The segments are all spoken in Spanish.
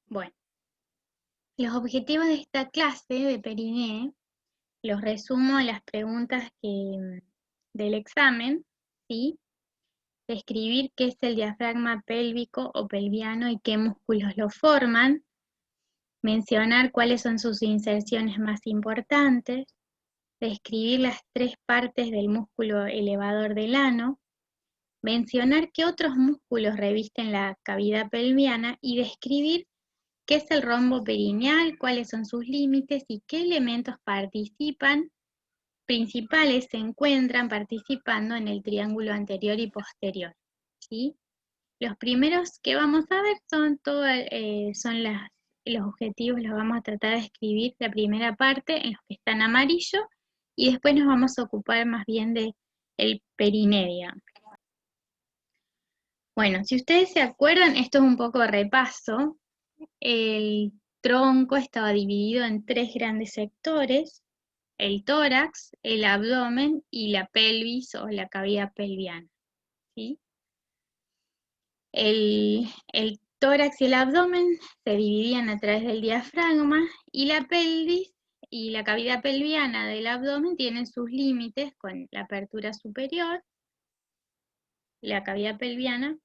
Bueno, los objetivos de esta clase de Periné los resumo en las preguntas del examen, ¿sí? Describir qué es el diafragma pélvico o pelviano y qué músculos lo forman, mencionar cuáles son sus inserciones más importantes, describir las 3 partes del músculo elevador del ano, mencionar qué otros músculos revisten la cavidad pelviana y describir qué es el rombo perineal, cuáles son sus límites y qué elementos principales se encuentran participando en el triángulo anterior y posterior, ¿sí? Los primeros que vamos a ver son los objetivos, los vamos a tratar de escribir la primera parte en los que están amarillo y después nos vamos a ocupar más bien de el perinedio. Bueno, si ustedes se acuerdan, esto es un poco de repaso. El tronco estaba dividido en 3 grandes sectores: el tórax, el abdomen y la pelvis o la cavidad pelviana, ¿sí? El tórax y el abdomen se dividían a través del diafragma y la pelvis y la cavidad pelviana del abdomen tienen sus límites con la apertura superior, la cavidad pelviana,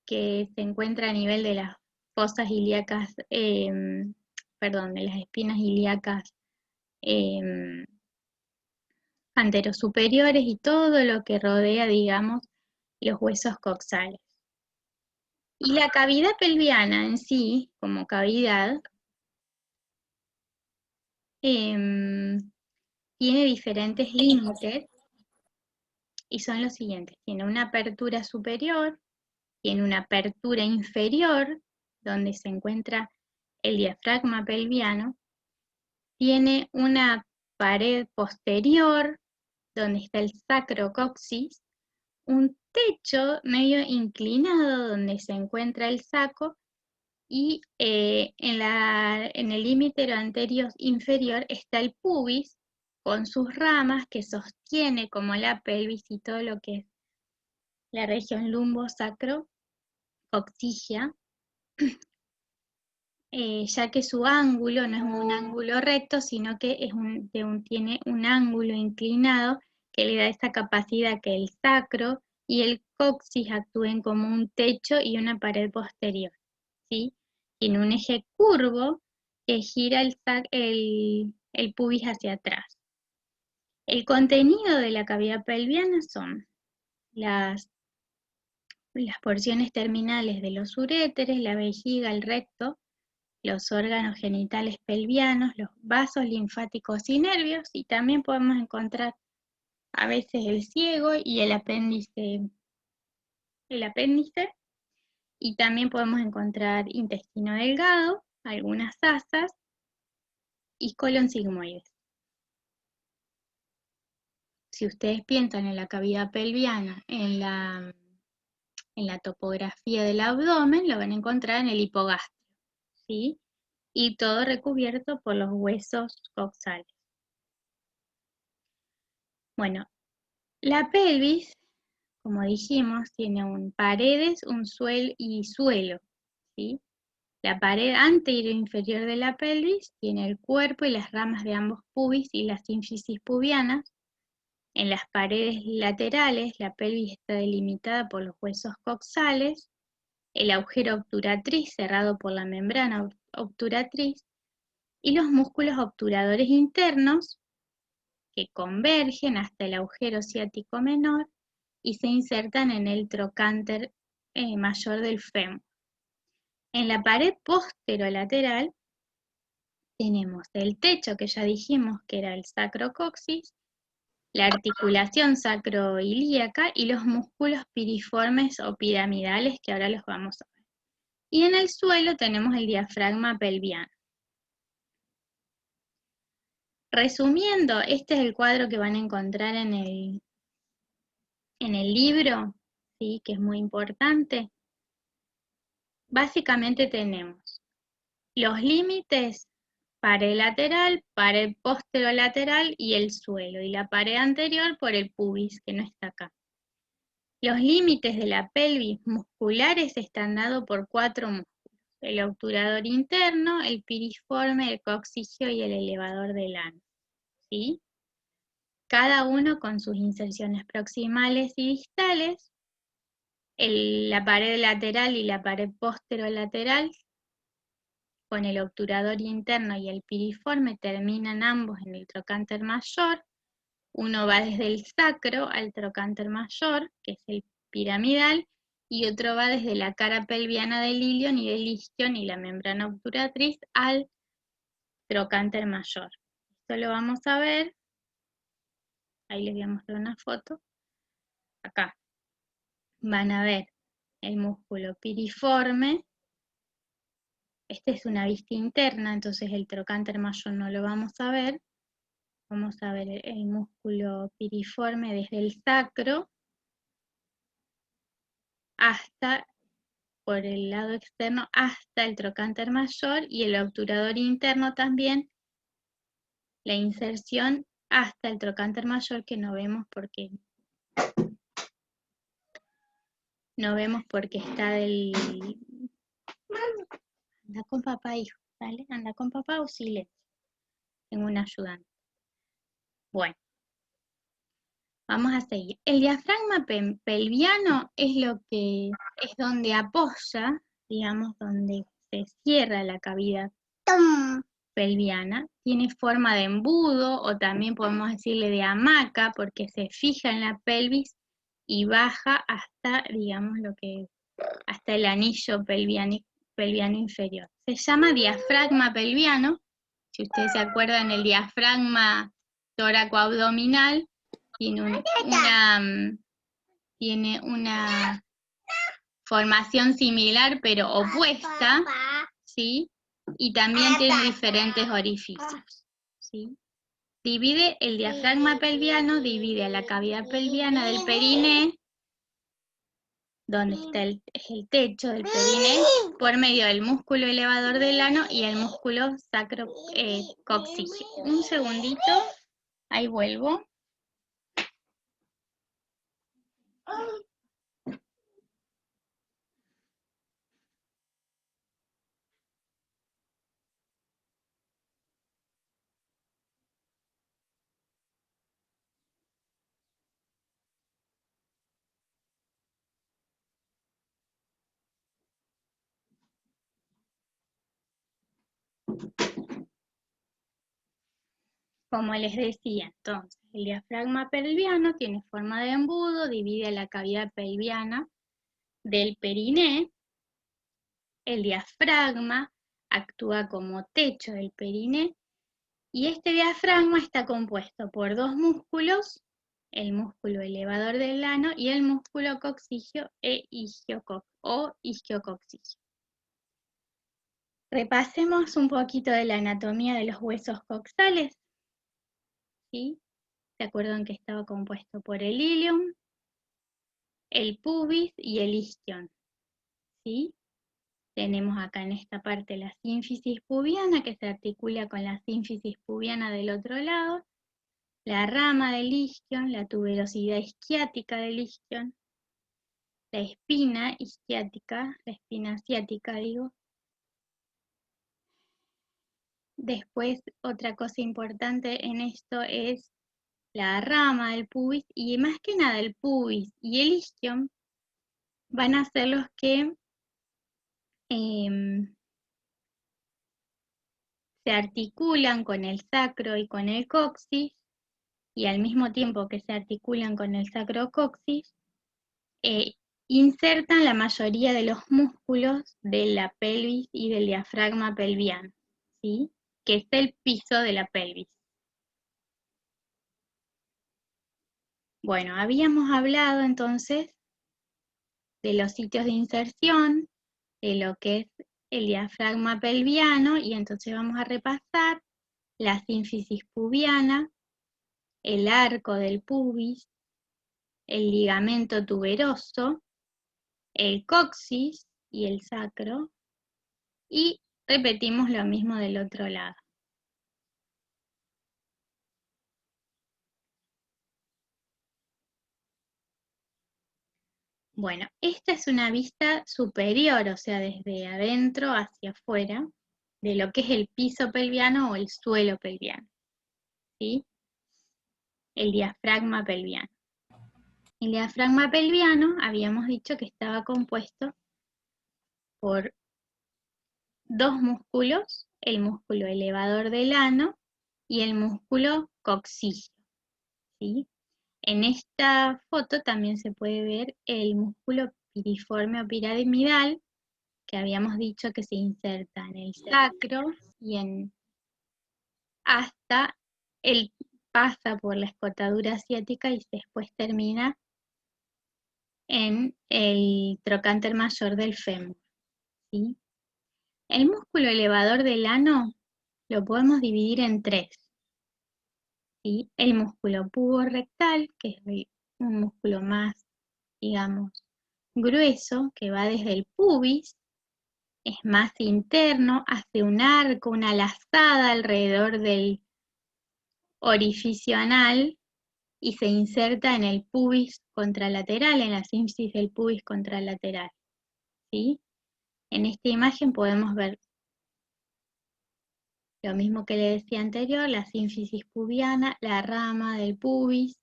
que se encuentra a nivel de las fosas ilíacas, perdón, de las espinas ilíacas anterosuperiores y todo lo que rodea, digamos, los huesos coxales. Y la cavidad pelviana en sí, como cavidad, tiene diferentes límites y son los siguientes. Tiene una apertura superior, tiene una apertura inferior, donde se encuentra el diafragma pelviano, tiene una pared posterior, donde está el sacrocoxis, un techo medio inclinado donde se encuentra el saco y en el límite anterior inferior está el pubis con sus ramas que sostiene como la pelvis y todo lo que es la región lumbo-sacro-coxigia, ya que su ángulo no es un ángulo recto, sino que tiene un ángulo inclinado que le da esa capacidad que el sacro y el coxis actúen como un techo y una pared posterior, ¿sí? Tiene un eje curvo que gira el pubis hacia atrás. El contenido de la cavidad pelviana son las porciones terminales de los uréteres, la vejiga, el recto, los órganos genitales pelvianos, los vasos linfáticos y nervios, y también podemos encontrar a veces el ciego y el apéndice, y también podemos encontrar intestino delgado, algunas asas y colon sigmoides. Si ustedes piensan en la cavidad pelviana, en la topografía del abdomen, lo van a encontrar en el hipogastrio, ¿sí? Y todo recubierto por los huesos coxales. Bueno, la pelvis, como dijimos, tiene paredes, un suelo y suelo, ¿sí? La pared anterior e inferior de la pelvis tiene el cuerpo y las ramas de ambos pubis y las sínfisis pubianas. En las paredes laterales, la pelvis está delimitada por los huesos coxales, el agujero obturatriz cerrado por la membrana obturatriz y los músculos obturadores internos que convergen hasta el agujero ciático menor y se insertan en el trocánter mayor del fémur. En la pared posterolateral tenemos el techo que ya dijimos que era el sacrocoxis, la articulación sacroilíaca y los músculos piriformes o piramidales que ahora los vamos a ver. Y en el suelo tenemos el diafragma pelviano. Resumiendo, este es el cuadro que van a encontrar en el libro, ¿sí? Que es muy importante. Básicamente tenemos los límites: pared lateral, pared posterolateral y el suelo, y la pared anterior por el pubis, que no está acá. Los límites de la pelvis musculares están dados por 4 músculos: el obturador interno, el piriforme, el coccigio y el elevador del ano, ¿sí? Cada uno con sus inserciones proximales y distales. La pared lateral y la pared posterolateral con el obturador interno y el piriforme terminan ambos en el trocánter mayor. Uno va desde el sacro al trocánter mayor, que es el piramidal, y otro va desde la cara pelviana del ilion y del isquion y la membrana obturatriz al trocánter mayor. Esto lo vamos a ver, ahí les voy a mostrar una foto, acá. Van a ver el músculo piriforme. Esta es una vista interna, entonces el trocánter mayor no lo vamos a ver. Vamos a ver el músculo piriforme desde el sacro hasta, por el lado externo, hasta el trocánter mayor, y el obturador interno también, la inserción hasta el trocánter mayor, que no vemos porque está del... Anda con papá, hijo, ¿vale? Anda con papá o silencio. Tengo un ayudante. Bueno, vamos a seguir. El diafragma pelviano es donde apoya, digamos, donde se cierra la cavidad pelviana. Tiene forma de embudo, o también podemos decirle de hamaca, porque se fija en la pelvis y baja hasta, digamos, hasta el anillo pelviano inferior. Se llama diafragma pelviano. Si ustedes se acuerdan, el diafragma tóraco-abdominal tiene una formación similar pero opuesta, ¿sí? Y también tiene diferentes orificios, ¿sí? El diafragma pelviano divide a la cavidad pelviana del periné, donde está es el techo del periné, por medio del músculo elevador del ano y el músculo sacro-coccigio. Un segundito, ahí vuelvo. Como les decía, entonces, el diafragma pelviano tiene forma de embudo, divide la cavidad pelviana del periné. El diafragma actúa como techo del periné, y este diafragma está compuesto por dos músculos, el músculo elevador del ano y el músculo coccigio o isquiococcigio. Repasemos un poquito de la anatomía de los huesos coxales, ¿sí? ¿Se acuerdan que estaba compuesto por el ilium, el pubis y el isquion? ¿Sí? Tenemos acá en esta parte la sínfisis pubiana, que se articula con la sínfisis pubiana del otro lado, la rama del isquion, la tuberosidad isquiática del isquion, la espina isquiática, la espina ciática, digo. Después, otra cosa importante en esto es la rama del pubis, y más que nada el pubis y el isquion van a ser los que se articulan con el sacro y con el coxis, y al mismo tiempo que se articulan con el sacrocoxis, insertan la mayoría de los músculos de la pelvis y del diafragma pelviano, ¿sí? Que es el piso de la pelvis. Bueno, habíamos hablado entonces de los sitios de inserción, de lo que es el diafragma pelviano, y entonces vamos a repasar la sínfisis pubiana, el arco del pubis, el ligamento tuberoso, el coxis y el sacro, y repetimos lo mismo del otro lado. Bueno, esta es una vista superior, o sea, desde adentro hacia afuera, de lo que es el piso pelviano o el suelo pelviano, ¿sí? El diafragma pelviano. El diafragma pelviano habíamos dicho que estaba compuesto por dos músculos, el músculo elevador del ano y el músculo coxígeo, ¿sí? En esta foto también se puede ver el músculo piriforme o piramidal, que habíamos dicho que se inserta en el sacro y hasta el pasa por la escotadura asiática y después termina en el trocánter mayor del fémur, ¿sí? El músculo elevador del ano lo podemos dividir en tres, ¿sí? El músculo puborectal, que es un músculo más, digamos, grueso, que va desde el pubis, es más interno, hace un arco, una lazada alrededor del orificio anal y se inserta en el pubis contralateral, en la sínfisis del pubis contralateral, ¿sí? En esta imagen podemos ver lo mismo que le decía anterior, la sínfisis pubiana, la rama del pubis.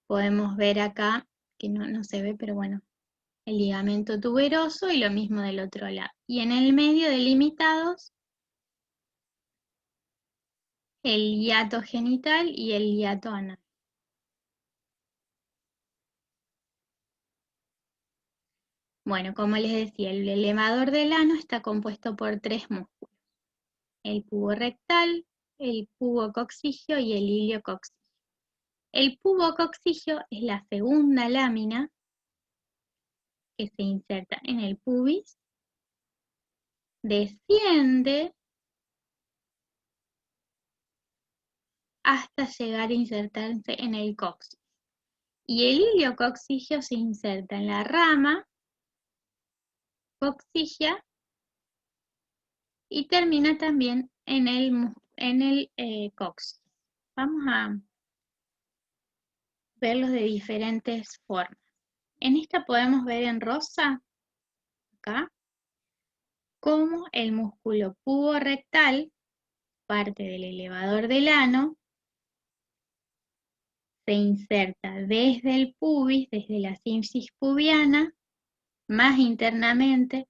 Podemos ver acá, que no se ve, pero bueno, el ligamento tuberoso y lo mismo del otro lado. Y en el medio delimitados, el hiato genital y el hiato anal. Bueno, como les decía, el elevador del ano está compuesto por tres músculos: el pubo rectal, el pubo coxígeo y el ilio coxígeo. El pubo coxígeo es la segunda lámina que se inserta en el pubis, desciende hasta llegar a insertarse en el coxis. Y el ilio coxígeo se inserta en la rama coxígea y termina también en el coxis. Vamos a verlos de diferentes formas. En esta podemos ver en rosa, acá, cómo el músculo puborectal, parte del elevador del ano, se inserta desde el pubis, desde la sínfisis pubiana, más internamente,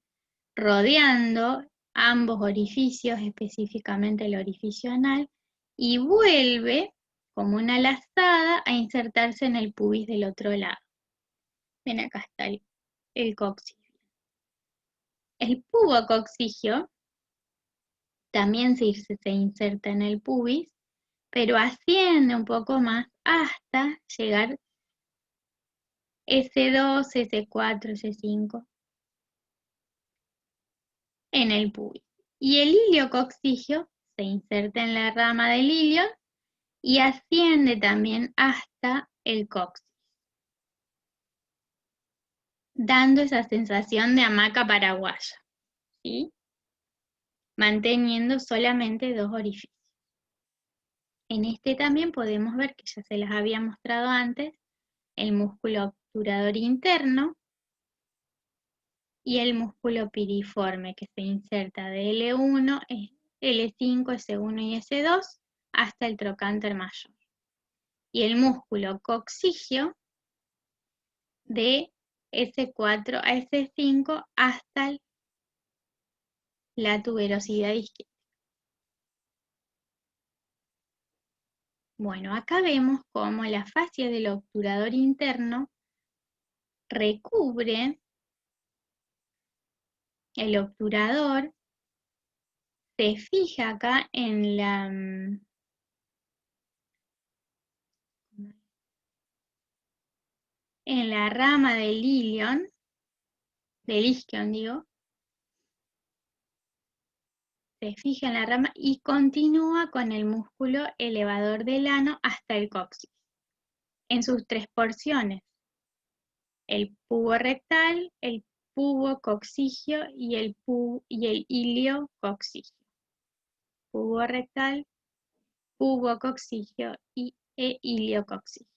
rodeando ambos orificios, específicamente el orificio anal, y vuelve como una lazada a insertarse en el pubis del otro lado. Ven, acá está el coxis. El pubocoxígeo también se inserta en el pubis, pero asciende un poco más hasta llegar S2, S4, S5 en el pubis. Y el iliocoxígeo se inserta en la rama del ilio y asciende también hasta el coxis, dando esa sensación de hamaca paraguaya, ¿sí? Manteniendo solamente dos orificios. En este también podemos ver, que ya se las había mostrado antes, el músculo obturador interno y el músculo piriforme, que se inserta de L1, L5, S1 y S2 hasta el trocánter mayor. Y el músculo coxígeo de S4 a S5 hasta la tuberosidad isquiática. Bueno, acá vemos cómo la fascia del obturador interno recubre el obturador, se fija acá en la rama del isquion, digo, se fija en la rama y continúa con el músculo elevador del ano hasta el coxis, en sus tres porciones: el pubo rectal, el pubo coxígeo y el ilio coxígeo. Pubo rectal, pubo coxígeo y ilio coxígeo.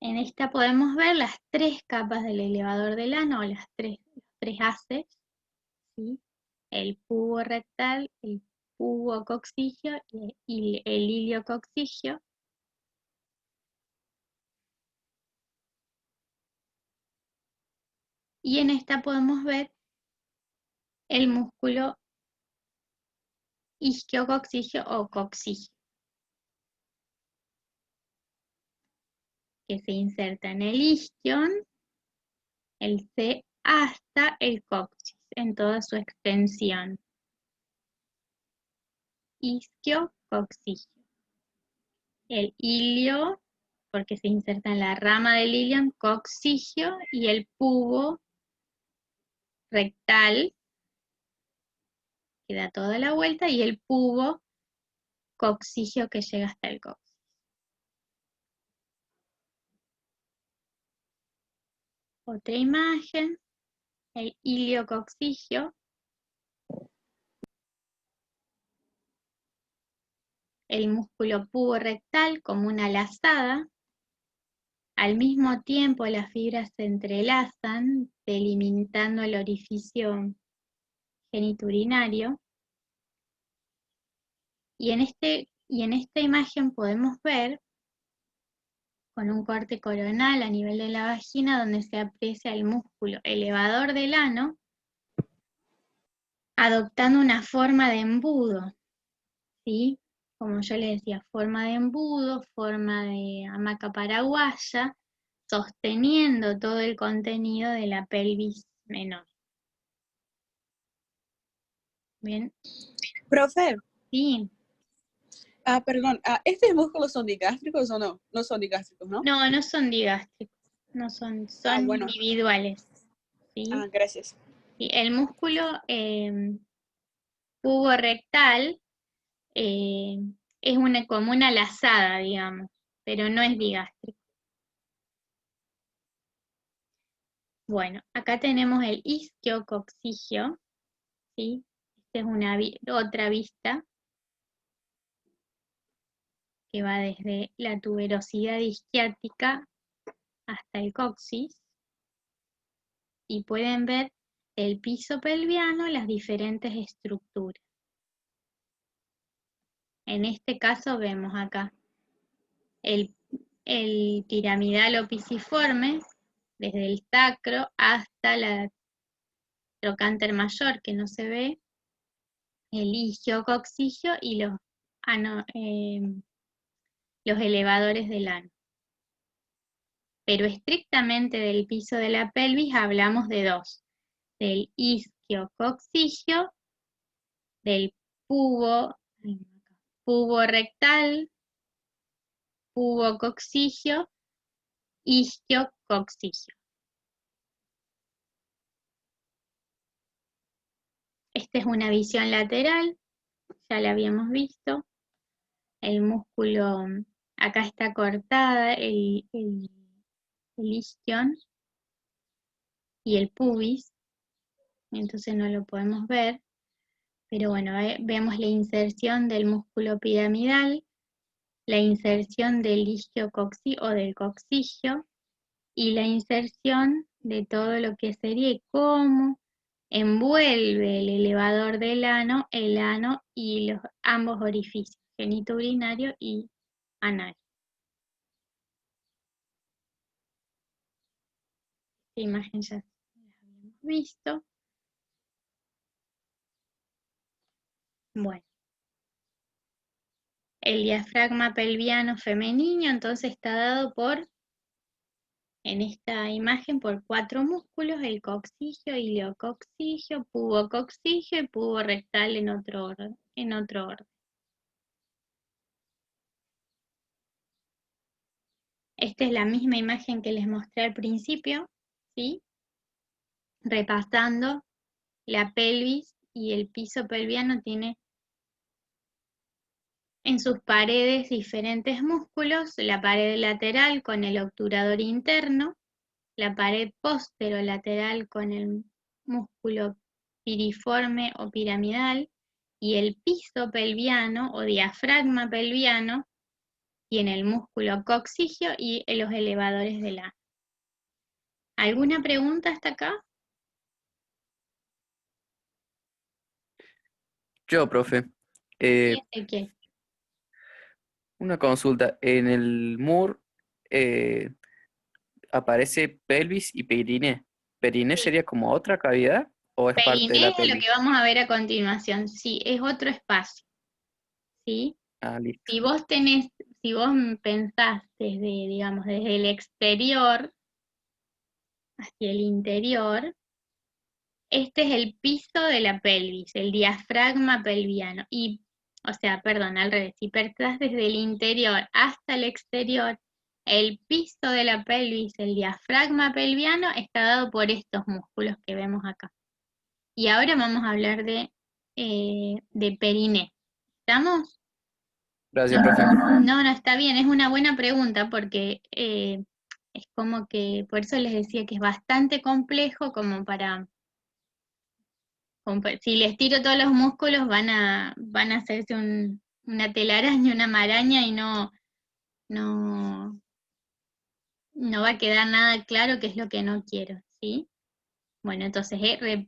En esta podemos ver las 3 capas del elevador del ano, o los tres haces, ¿sí? El pubo rectal, el pubo coccigio y el ilio coccigio. Y en esta podemos ver el músculo isquiococcigio o coccigio, que se inserta en el isquion, el C, hasta el coxis, en toda su extensión. Isquiococcigio. El ilio, porque se inserta en la rama del ilion, coccigio, y el pubo rectal, que da toda la vuelta, y el pubo coccigio que llega hasta el coxis. Otra imagen, el iliococcigio, el músculo pubo-rectal como una lazada. Al mismo tiempo las fibras se entrelazan, delimitando el orificio geniturinario. Y en esta imagen podemos ver, con un corte coronal a nivel de la vagina, donde se aprecia el músculo elevador del ano, adoptando una forma de embudo, ¿sí? Como yo les decía, forma de embudo, forma de hamaca paraguaya, sosteniendo todo el contenido de la pelvis menor. Bien, Profe, sí. perdón, ¿estos músculos son digástricos o no? No son digástricos, ¿no? No, no son digástricos, no son Bueno. individuales, ¿sí? Gracias. Y el músculo pubo-rectal es como una lazada, digamos, pero no es digástrico. Bueno, acá tenemos el isquiococcigio, ¿sí? Esta es otra vista que va desde la tuberosidad isquiática hasta el coxis, y pueden ver el piso pelviano, las diferentes estructuras. En este caso vemos acá el piramidal o pisiforme, desde el sacro hasta la trocánter mayor, que no se ve, el isquiococcigio y los elevadores del ano. Pero estrictamente del piso de la pelvis hablamos de dos: del isquiococcigio, del pubo rectal, pubo coccigio, isquiococcigio. Esta es una visión lateral, ya la habíamos visto. El músculo, acá está cortada el isquion y el pubis, entonces no lo podemos ver, pero bueno, vemos la inserción del músculo piramidal, la inserción del isquiococcigio o del coccigio, y la inserción de todo lo que sería cómo envuelve el elevador del ano, el ano y ambos orificios, genitourinario y anal. Esta imagen ya la habíamos visto. Bueno, el diafragma pelviano femenino entonces está dado en esta imagen por 4 músculos: el coccigio, iliococcigio, pubococcigio y pubo rectal en otro orden. Esta es la misma imagen que les mostré al principio, ¿sí? Repasando, la pelvis y el piso pelviano tiene en sus paredes diferentes músculos: la pared lateral con el obturador interno, la pared posterolateral con el músculo piriforme o piramidal, y el piso pelviano o diafragma pelviano tiene el músculo coxigio y los elevadores del ano. ¿Alguna pregunta hasta acá? Yo, profe, Sí, eh, Ezequiel. una consulta. En el MUR aparece pelvis y periné. ¿Periné Sí. sería como otra cavidad o es parte de Periné la es lo que pelvis? vamos a ver a continuación. Sí, es otro espacio. ¿Sí? Ah, listo. Si vos pensás desde, digamos, desde el exterior hacia el interior, este es el piso de la pelvis, el diafragma pelviano. O sea, perdón, al revés, si pensás desde el interior hasta el exterior, el piso de la pelvis, el diafragma pelviano, está dado por estos músculos que vemos acá. Y ahora vamos a hablar de periné. ¿Estamos? Gracias, profe. No, está bien, es una buena pregunta porque es como que, por eso les decía que es bastante complejo como si les tiro todos los músculos van a hacerse una telaraña, una maraña y no, no va a quedar nada claro qué es lo que no quiero, ¿sí? Bueno, entonces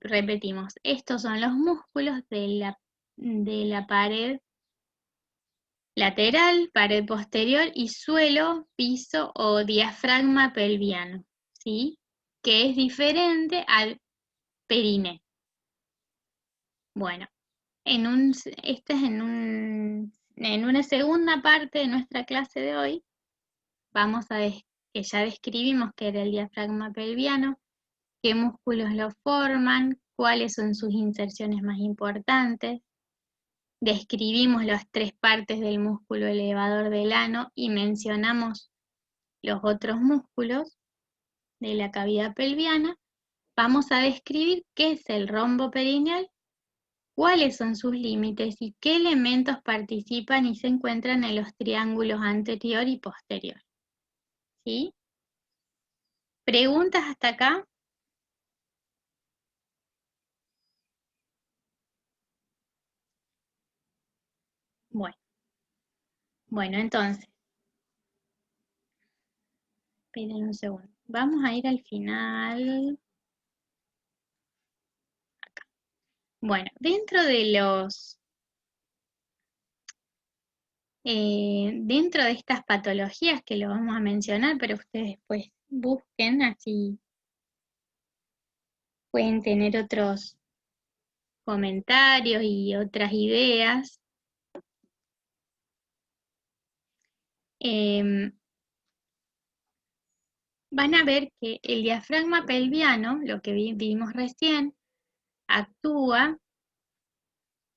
repetimos, estos son los músculos de la pared lateral, pared posterior y suelo, piso o diafragma pelviano, ¿sí? Que es diferente al periné. Bueno, esta es en una segunda parte de nuestra clase de hoy, que ya describimos que era el diafragma pelviano, qué músculos lo forman, cuáles son sus inserciones más importantes. Describimos las tres partes del músculo elevador del ano y mencionamos los otros músculos de la cavidad pelviana. Vamos a describir qué es el rombo perineal, cuáles son sus límites y qué elementos participan y se encuentran en los triángulos anterior y posterior. ¿Sí? ¿Preguntas hasta acá? Bueno, entonces, esperen un segundo. Vamos a ir al final. Bueno, dentro de estas patologías que lo vamos a mencionar, pero ustedes después busquen, así pueden tener otros comentarios y otras ideas. Van a ver que el diafragma pelviano, lo que vimos recién, actúa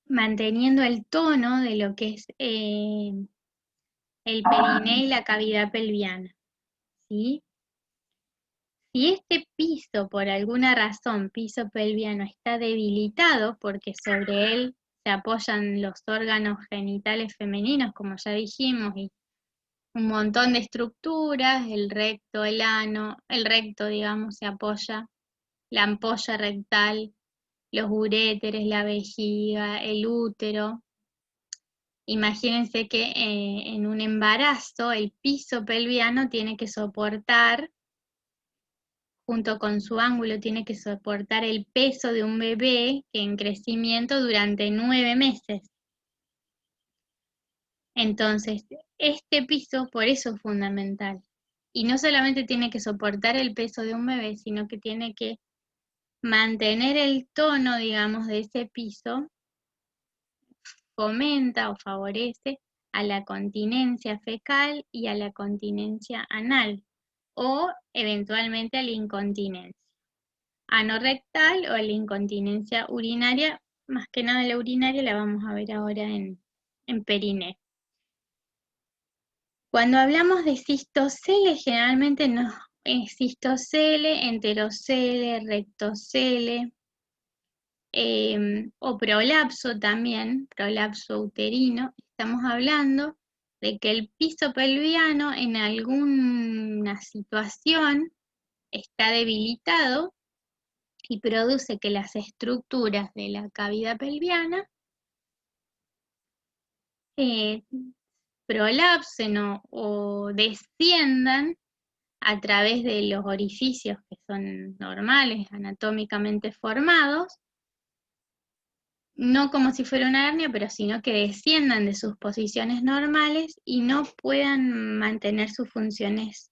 manteniendo el tono de lo que es el periné y la cavidad pelviana, ¿sí? Si este piso, por alguna razón, piso pelviano, está debilitado, porque sobre él se apoyan los órganos genitales femeninos, como ya dijimos, y un montón de estructuras, el recto, el ano, el recto, digamos, se apoya, la ampolla rectal, los uréteres, la vejiga, el útero. Imagínense que en un embarazo el piso pelviano tiene que soportar, junto con su ángulo, tiene que soportar el peso de un bebé que en crecimiento durante 9 meses. Entonces, este piso por eso es fundamental. Y no solamente tiene que soportar el peso de un bebé, sino que tiene que mantener el tono, digamos, de ese piso, fomenta o favorece a la continencia fecal y a la continencia anal, o eventualmente a la incontinencia anorrectal o a la incontinencia urinaria. Más que nada la urinaria la vamos a ver ahora en periné. Cuando hablamos de cistocele, generalmente no es cistocele, enterocele, rectocele, o prolapso también, prolapso uterino. Estamos hablando de que el piso pelviano en alguna situación está debilitado y produce que las estructuras de la cavidad pelviana prolapsen o desciendan a través de los orificios que son normales, anatómicamente formados, no como si fuera una hernia, pero sino que desciendan de sus posiciones normales y no puedan mantener sus funciones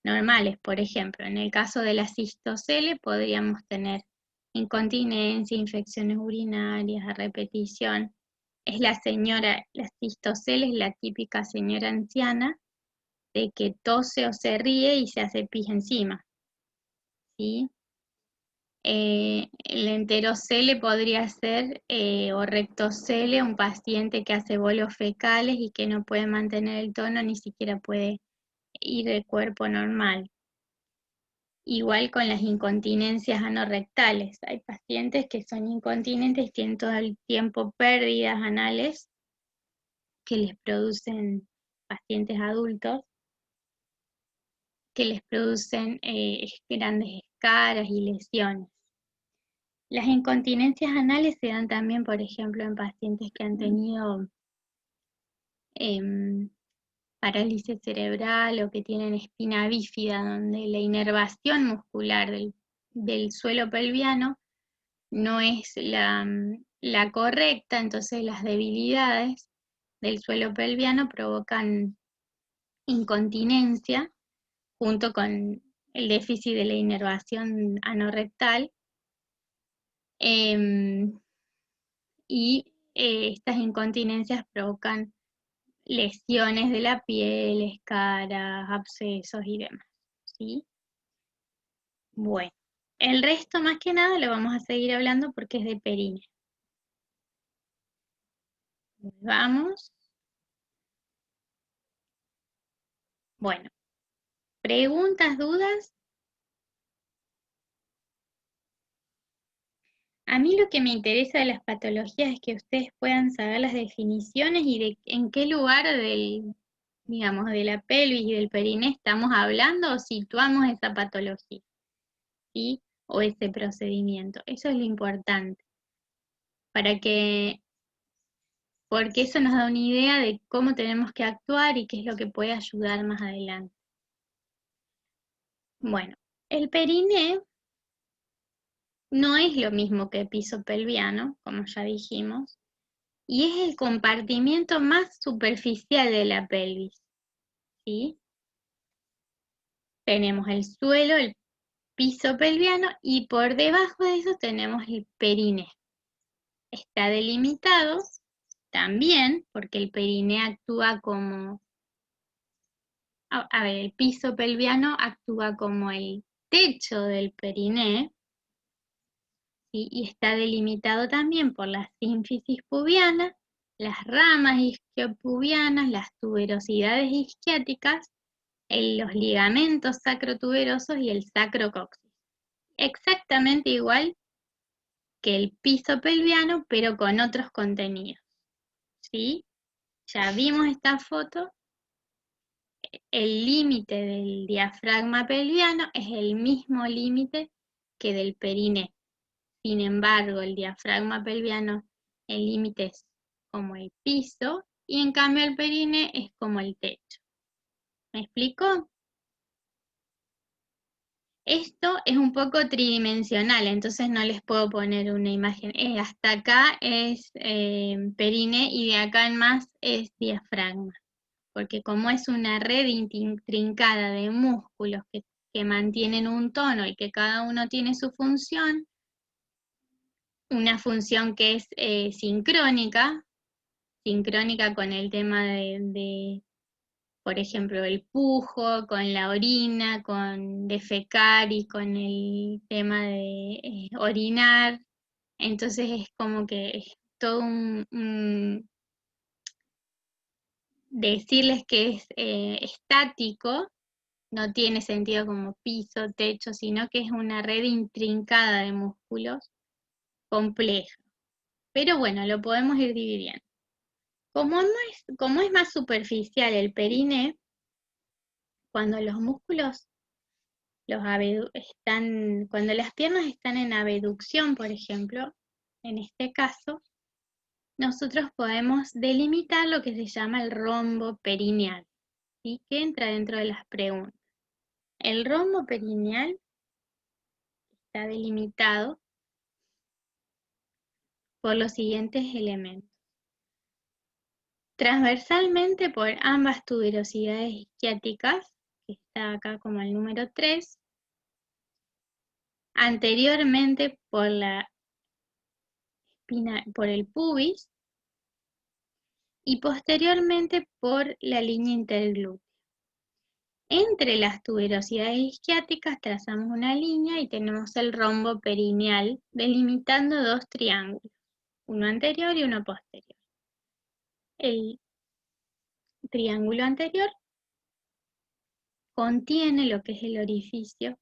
normales. Por ejemplo, en el caso de la cistocele podríamos tener incontinencia, infecciones urinarias a repetición. La cistocele es la típica señora anciana de que tose o se ríe y se hace pis encima, ¿sí? El enterocele podría ser, o rectocele, un paciente que hace bolos fecales y que no puede mantener el tono, ni siquiera puede ir de cuerpo normal. Igual con las incontinencias anorrectales. Hay pacientes que son incontinentes y tienen todo el tiempo pérdidas anales que les producen, pacientes adultos, que les producen grandes escaras y lesiones. Las incontinencias anales se dan también, por ejemplo, en pacientes que han tenido parálisis cerebral o que tienen espina bífida, donde la inervación muscular del suelo pelviano no es la correcta, entonces las debilidades del suelo pelviano provocan incontinencia junto con el déficit de la inervación anorrectal. Y estas incontinencias provocan lesiones de la piel, escaras, abscesos y demás, ¿sí? Bueno, el resto más que nada lo vamos a seguir hablando porque es de períneo. Vamos. Bueno, preguntas, dudas. A mí lo que me interesa de las patologías es que ustedes puedan saber las definiciones y de en qué lugar digamos, de la pelvis y del periné estamos hablando o situamos esa patología, ¿sí? O ese procedimiento. Eso es lo importante. Porque eso nos da una idea de cómo tenemos que actuar y qué es lo que puede ayudar más adelante. Bueno, el periné no es lo mismo que el piso pelviano, como ya dijimos, y es el compartimiento más superficial de la pelvis, ¿sí? Tenemos el suelo, el piso pelviano, y por debajo de eso tenemos el periné. Está delimitado también porque el periné actúa como, a ver, el piso pelviano actúa como el techo del periné, ¿sí? Y está delimitado también por la sínfisis pubiana, las ramas isquiopubianas, las tuberosidades isquiáticas, los ligamentos sacrotuberosos y el sacrocoxis. Exactamente igual que el piso pelviano, pero con otros contenidos, ¿sí? Ya vimos esta foto. El límite del diafragma pelviano es el mismo límite que del periné. Sin embargo, el diafragma pelviano, el límite es como el piso, y en cambio el periné es como el techo. ¿Me explico? Esto es un poco tridimensional, entonces no les puedo poner una imagen. Hasta acá es periné y de acá en más es diafragma. Porque como es una red intrincada de músculos que mantienen un tono y que cada uno tiene su función, una función que es sincrónica con el tema por ejemplo, el pujo, con la orina, con defecar y con el tema de orinar. Entonces es como que es todo decirles que es estático, no tiene sentido como piso, techo, sino que es una red intrincada de músculos compleja. Pero bueno, lo podemos ir dividiendo. Como es más superficial el periné, cuando los músculos cuando las piernas están en abducción, por ejemplo, en este caso, nosotros podemos delimitar lo que se llama el rombo perineal, ¿sí? Que entra dentro de las preguntas. El rombo perineal está delimitado por los siguientes elementos. Transversalmente por ambas tuberosidades isquiáticas, que está acá como el número 3, anteriormente por la espina, por el pubis, y posteriormente por la línea interglútea. Entre las tuberosidades isquiáticas trazamos una línea y tenemos el rombo perineal delimitando dos triángulos, uno anterior y uno posterior. El triángulo anterior contiene lo que es el orificio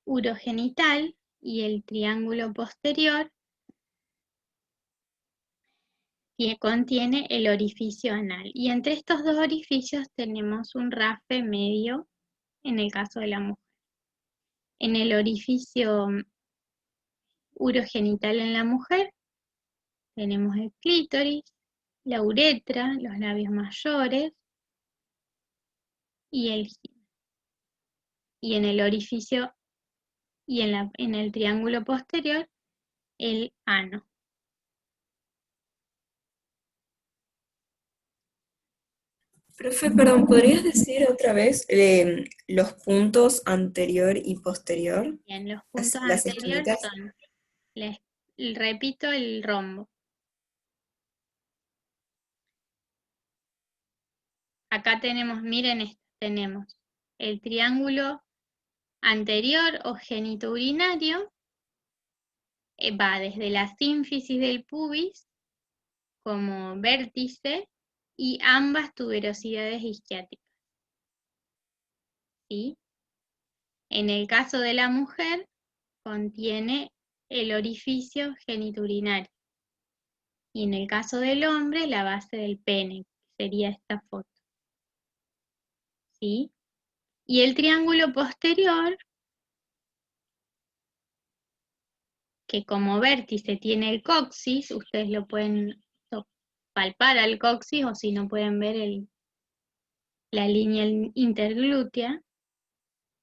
urogenital y el triángulo posterior contiene el orificio anal. Y entre estos dos orificios tenemos un rafe medio en el caso de la mujer. En el orificio urogenital en la mujer tenemos el clítoris, la uretra, los labios mayores y el gine. Y en el orificio y en el triángulo posterior, el ano. Profe, perdón, ¿podrías decir otra vez los puntos anterior y posterior? Bien, los puntos Las anteriores esquinitas. son, repito, el rombo. Acá tenemos, miren esto, tenemos el triángulo anterior o genitourinario, va desde la sínfisis del pubis como vértice y ambas tuberosidades isquiáticas. ¿Sí? En el caso de la mujer, contiene el orificio genitourinario. Y en el caso del hombre, la base del pene, que sería esta foto. ¿Sí? Y el triángulo posterior, que como vértice tiene el coxis, ustedes lo pueden palpar al coxis o si no pueden ver la línea interglútea,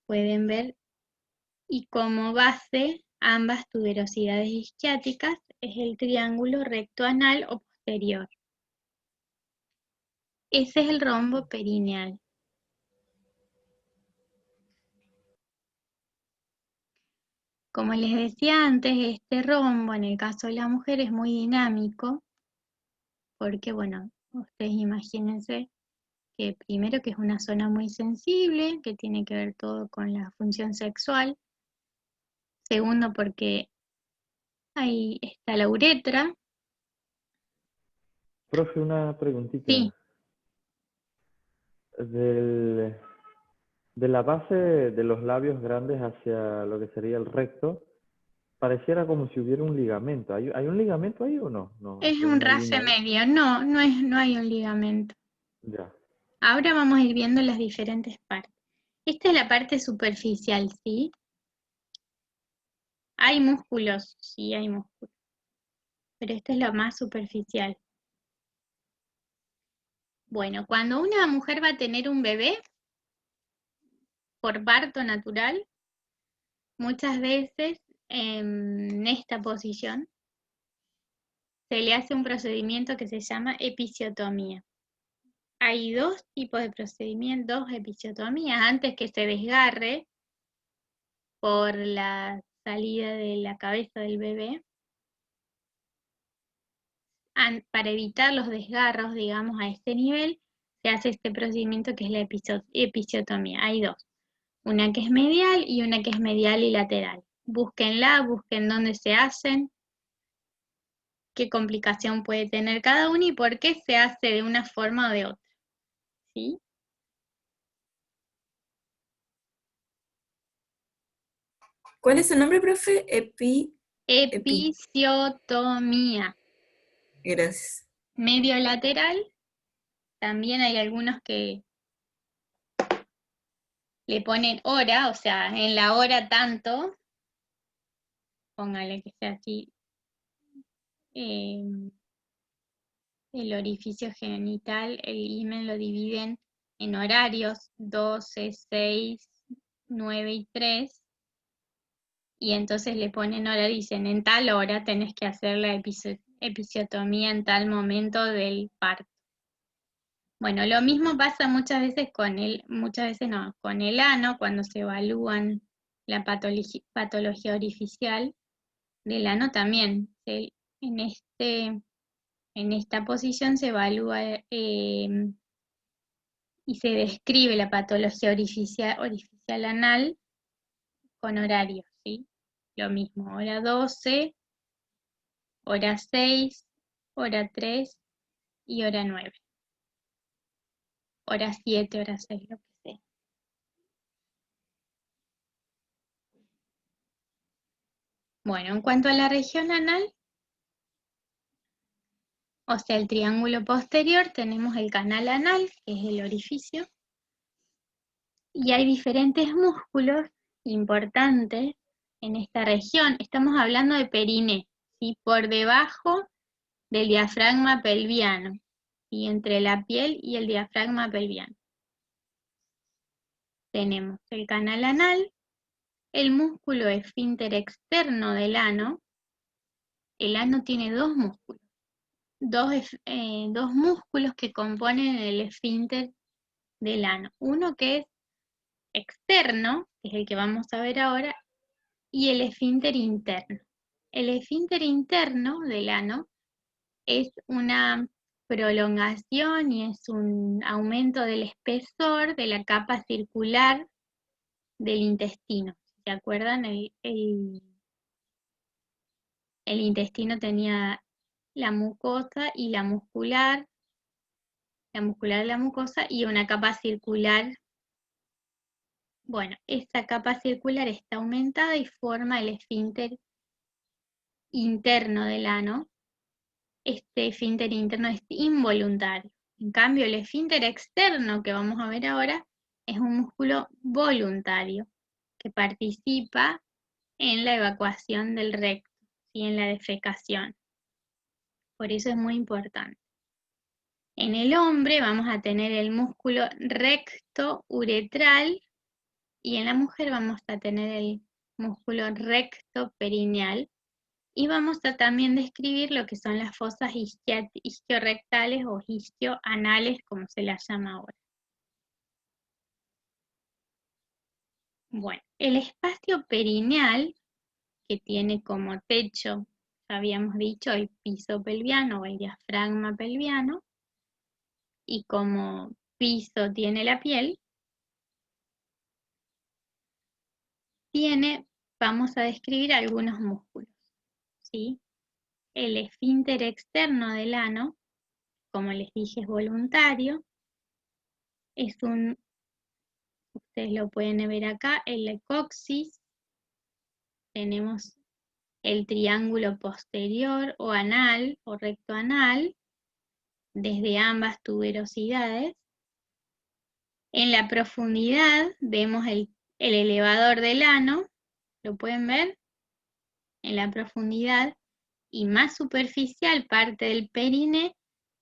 pueden ver, y como base ambas tuberosidades isquiáticas es el triángulo recto anal o posterior. Ese es el rombo perineal. Como les decía antes, este rombo en el caso de la mujer es muy dinámico, porque bueno, ustedes imagínense que primero que es una zona muy sensible, que tiene que ver todo con la función sexual. Segundo, porque ahí está la uretra. Profe, una preguntita. Sí, Del- de la base de los labios grandes hacia lo que sería el recto, pareciera como si hubiera un ligamento. ¿Hay un ligamento ahí o no? No, es solo un una rafe línea ahí. medio. No hay un ligamento. Ya. Ahora vamos a ir viendo las diferentes partes. Esta es la parte superficial, ¿sí? Hay músculos, sí hay músculos. Pero esta es la más superficial. Bueno, cuando una mujer va a tener un bebé por parto natural, muchas veces en esta posición se le hace un procedimiento que se llama episiotomía. Hay dos tipos de procedimientos, dos episiotomías, antes que se desgarre por la salida de la cabeza del bebé, para evitar los desgarros, digamos, a este nivel, se hace este procedimiento que es la episiotomía. Hay dos, una que es medial y una que es medial y lateral. Búsquenla, busquen dónde se hacen, qué complicación puede tener cada uno y por qué se hace de una forma o de otra. ¿Sí? ¿Cuál es el nombre, profe? Episiotomía. Gracias. Medio lateral, también hay algunos que le ponen hora, o sea, en la hora tanto, póngale que sea así, el orificio genital, el himen lo dividen en horarios 12, 6, 9 y 3. Y entonces le ponen hora, dicen, en tal hora tenés que hacer la episiotomía en tal momento del parto. Bueno, lo mismo pasa muchas veces con con el ano, cuando se evalúan la patología orificial del ano también. En esta posición se evalúa y se describe la patología orificial anal con horarios, ¿sí? Lo mismo, hora 12, hora 6, hora 3 y hora 9. Hora 7, hora 6, lo que sea. Bueno, en cuanto a la región anal, o sea, el triángulo posterior, tenemos el canal anal, que es el orificio, y hay diferentes músculos importantes en esta región. Estamos hablando de periné, ¿sí? Por debajo del diafragma pelviano, y entre la piel y el diafragma pelviano. Tenemos el canal anal, el músculo esfínter externo del ano. El ano tiene dos músculos, dos músculos que componen el esfínter del ano. Uno que es externo, que es el que vamos a ver ahora, y el esfínter interno. El esfínter interno del ano es una prolongación y es un aumento del espesor de la capa circular del intestino. ¿Se acuerdan? El intestino tenía la mucosa y la muscular de la mucosa y una capa circular. Bueno, esta capa circular está aumentada y forma el esfínter interno del ano. Este esfínter interno es involuntario. En cambio, el esfínter externo que vamos a ver ahora es un músculo voluntario que participa en la evacuación del recto y en la defecación. Por eso es muy importante. En el hombre vamos a tener el músculo recto uretral y en la mujer vamos a tener el músculo recto perineal. Y vamos a también describir lo que son las fosas isquiorrectales o isquioanales, como se las llama ahora. Bueno, el espacio perineal, que tiene como techo, ya habíamos dicho, el piso pelviano o el diafragma pelviano, y como piso tiene la piel, vamos a describir algunos músculos, ¿sí? El esfínter externo del ano, como les dije, es voluntario, ustedes lo pueden ver acá, el coxis, tenemos el triángulo posterior o anal o recto anal, desde ambas tuberosidades. En la profundidad vemos el elevador del ano, ¿lo pueden ver? En la profundidad y más superficial, parte del perine,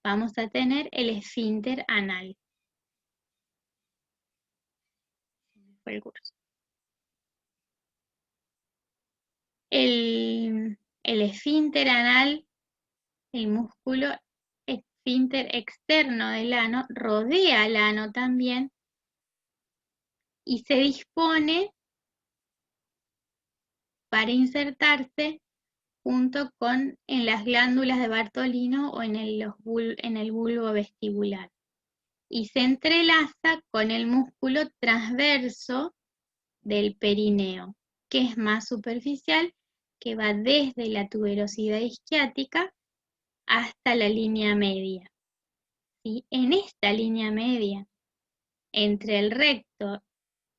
vamos a tener el esfínter anal. Fue el curso. El esfínter anal, el músculo esfínter externo del ano, rodea al ano también y se dispone para insertarse junto con en las glándulas de Bartolino o en el bulbo vestibular. Y se entrelaza con el músculo transverso del perineo, que es más superficial, que va desde la tuberosidad isquiática hasta la línea media. ¿Sí? En esta línea media, entre el recto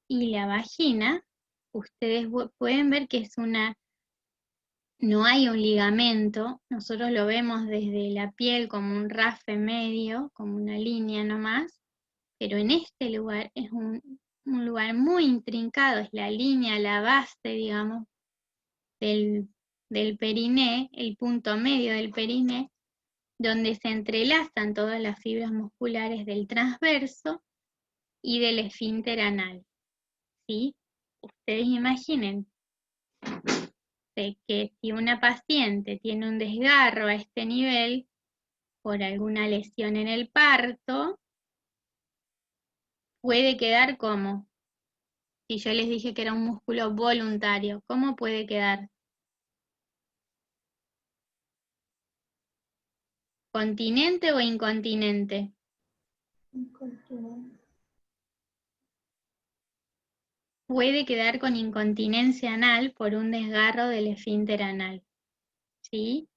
y la vagina, ustedes pueden ver que no hay un ligamento, nosotros lo vemos desde la piel como un rafe medio, como una línea nomás, pero en este lugar es un lugar muy intrincado, es la línea, la base, digamos, del del periné, el punto medio del periné, donde se entrelazan todas las fibras musculares del transverso y del esfínter anal. ¿Sí? Ustedes imaginen que si una paciente tiene un desgarro a este nivel por alguna lesión en el parto, puede quedar como, si yo les dije que era un músculo voluntario, ¿cómo puede quedar? ¿Continente o incontinente? Puede quedar con incontinencia anal por un desgarro del esfínter anal. ¿Sí?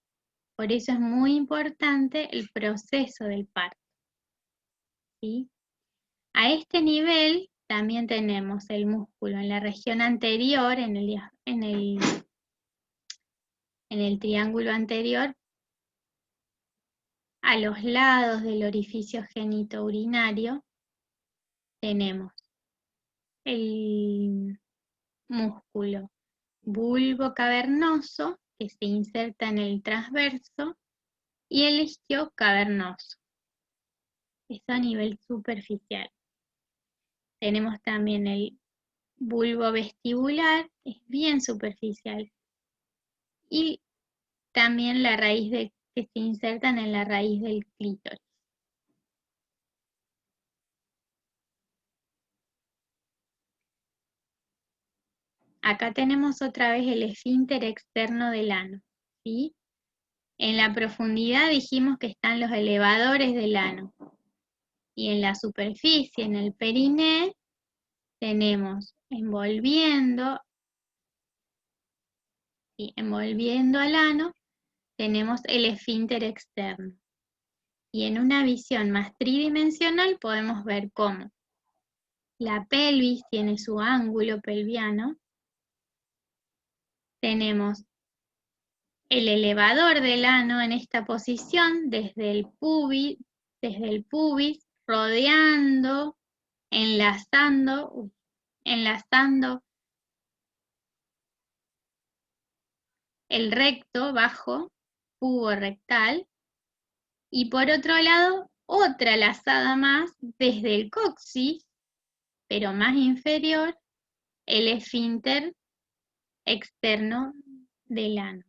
Por eso es muy importante el proceso del parto. ¿Sí? A este nivel también tenemos el músculo en la región anterior, en el triángulo anterior, a los lados del orificio genitourinario, tenemos el músculo bulbo cavernoso, que se inserta en el transverso, y el isquio cavernoso. Eso a nivel superficial. Tenemos también el bulbo vestibular, es bien superficial. Y también la raíz que se insertan en la raíz del clítoris. Acá tenemos otra vez el esfínter externo del ano, ¿sí? En la profundidad dijimos que están los elevadores del ano. Y en la superficie, en el periné, tenemos envolviendo al ano, tenemos el esfínter externo. Y en una visión más tridimensional podemos ver cómo la pelvis tiene su ángulo pelviano. Tenemos el elevador del ano en esta posición, desde el pubis, rodeando, enlazando el recto bajo, pubo rectal, y por otro lado, otra lazada más desde el coxis, pero más inferior, el esfínter externo del ano.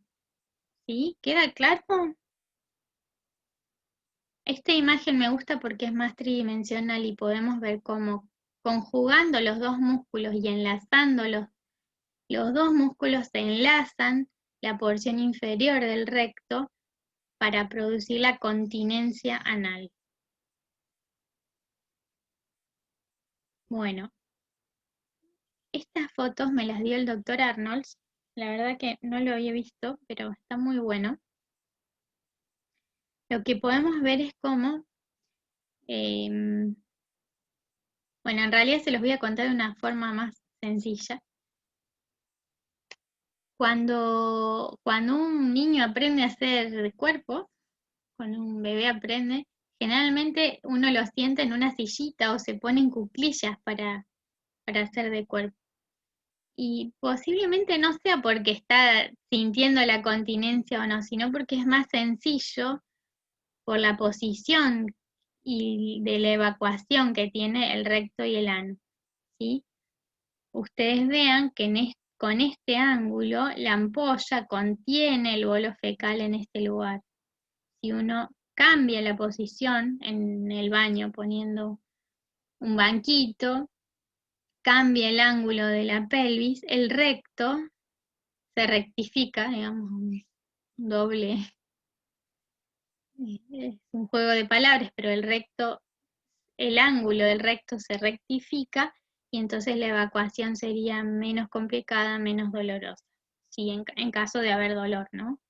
¿Sí? ¿Queda claro? Esta imagen me gusta porque es más tridimensional y podemos ver cómo conjugando los dos músculos y enlazando los dos músculos se enlazan la porción inferior del recto para producir la continencia anal. Bueno, estas fotos me las dio el doctor Arnolds. La verdad que no lo había visto, pero está muy bueno. Lo que podemos ver es cómo, bueno, en realidad se los voy a contar de una forma más sencilla. Cuando un niño aprende a hacer de cuerpo, cuando un bebé aprende, generalmente uno lo sienta en una sillita o se pone en cuclillas para hacer de cuerpo. Y posiblemente no sea porque está sintiendo la continencia o no, sino porque es más sencillo por la posición y de la evacuación que tiene el recto y el ano, ¿sí? Ustedes vean que con este ángulo la ampolla contiene el bolo fecal en este lugar. Si uno cambia la posición en el baño poniendo un banquito, cambia el ángulo de la pelvis, el recto se rectifica, digamos, un doble, es un juego de palabras, pero el ángulo del recto se rectifica y entonces la evacuación sería menos complicada, menos dolorosa, sí, en caso de haber dolor, ¿no?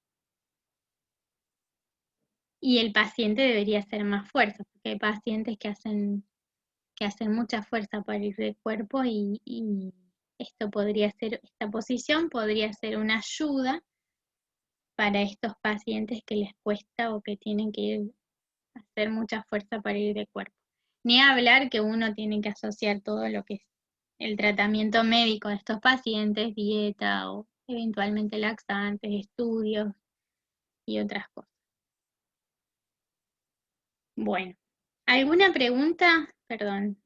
Y el paciente debería hacer más fuerza, porque hay pacientes que hacen mucha fuerza para ir de cuerpo y esta posición podría ser una ayuda para estos pacientes que les cuesta o que tienen que hacer mucha fuerza para ir de cuerpo. Ni hablar que uno tiene que asociar todo lo que es el tratamiento médico de estos pacientes, dieta o eventualmente laxantes, estudios y otras cosas. Bueno, ¿alguna pregunta? Perdón.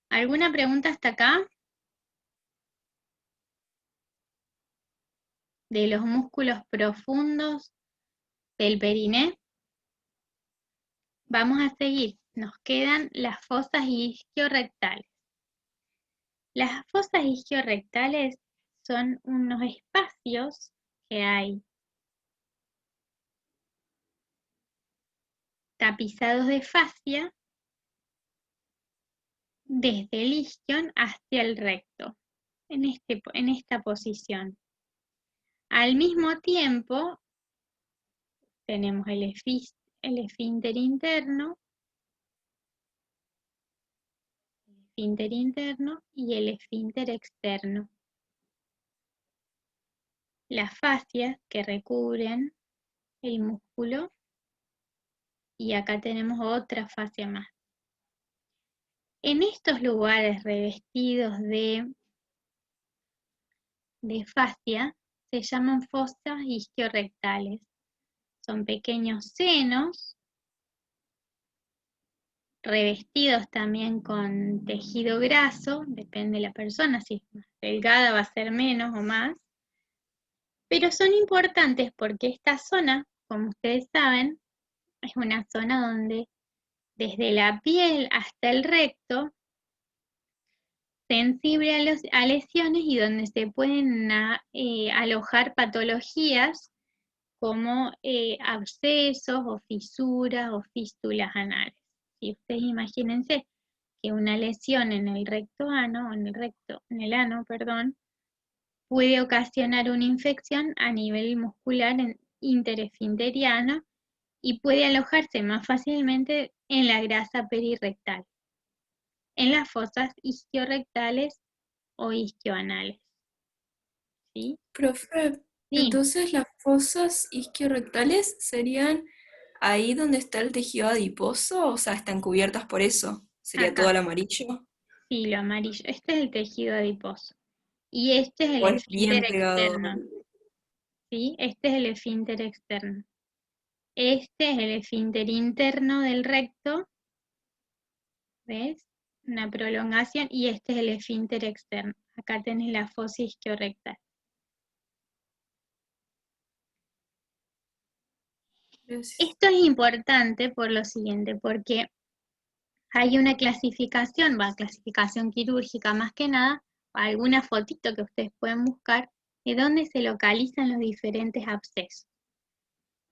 ¿Alguna pregunta hasta acá? De los músculos profundos del periné. Vamos a seguir. Nos quedan las fosas isquiorrectales. Las fosas isquiorrectales son unos espacios que hay tapizados de fascia desde el isquion hacia el recto, en esta posición. Al mismo tiempo, tenemos el esfínter interno y el esfínter externo. Las fascias que recubren el músculo, y acá tenemos otra fascia más. En estos lugares revestidos de fascia se llaman fosas isquiorrectales. Son pequeños senos revestidos también con tejido graso, depende de la persona, si es más delgada va a ser menos o más, pero son importantes porque esta zona, como ustedes saben, es una zona donde desde la piel hasta el recto, sensible a lesiones y donde se pueden alojar patologías como abscesos o fisuras o fístulas anales. Si ustedes imagínense que una lesión en el ano, puede ocasionar una infección a nivel muscular interesfinteriano y puede alojarse más fácilmente en la grasa perirectal, en las fosas isquiorrectales o isquioanales. ¿Sí? Profe, Sí, entonces las fosas isquiorrectales serían ahí donde está el tejido adiposo, o sea, están cubiertas por eso. ¿Sería acá. todo el amarillo? Sí, lo amarillo. Este es el tejido adiposo. Y este es el ¿O es bien esfínter pegado? externo. ¿Sí? Este es el esfínter externo. Este es el esfínter interno del recto. ¿Ves? Una prolongación. Y este es el esfínter externo. Acá tenés la fosa isquiorrectal. Gracias. Esto es importante por lo siguiente, porque hay una clasificación quirúrgica más que nada, alguna fotito que ustedes pueden buscar, de dónde se localizan los diferentes abscesos.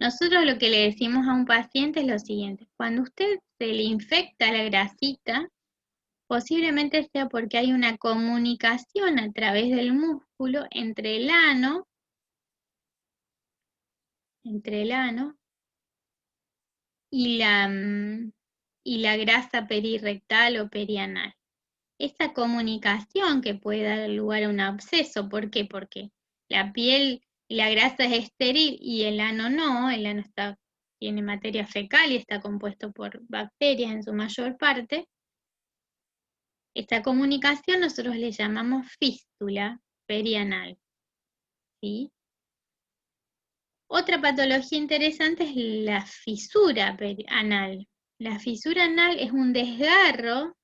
Nosotros lo que le decimos a un paciente es lo siguiente: cuando usted se le infecta la grasita, posiblemente sea porque hay una comunicación a través del músculo entre el ano y la grasa perirectal o perianal. Esa comunicación que puede dar lugar a un absceso, ¿por qué? Porque la piel y la grasa es estéril y el ano no, el ano tiene materia fecal y está compuesto por bacterias en su mayor parte. Esta comunicación nosotros le llamamos fístula perianal, ¿sí? Otra patología interesante es la fisura anal. La fisura anal es un desgarro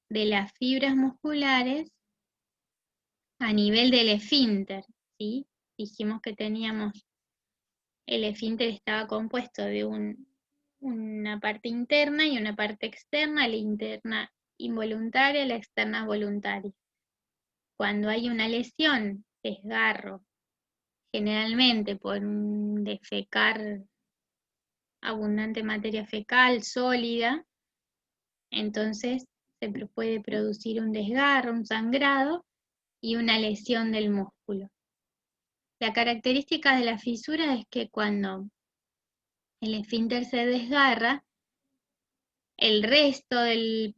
de las fibras musculares a nivel del esfínter, ¿sí? Dijimos que el esfínter estaba compuesto de una parte interna y una parte externa, la interna involuntaria, la externa voluntaria. Cuando hay una lesión, desgarro, generalmente por un defecar abundante materia fecal sólida, entonces se puede producir un desgarro, un sangrado y una lesión del músculo. La característica de la fisura es que cuando el esfínter se desgarra, el resto del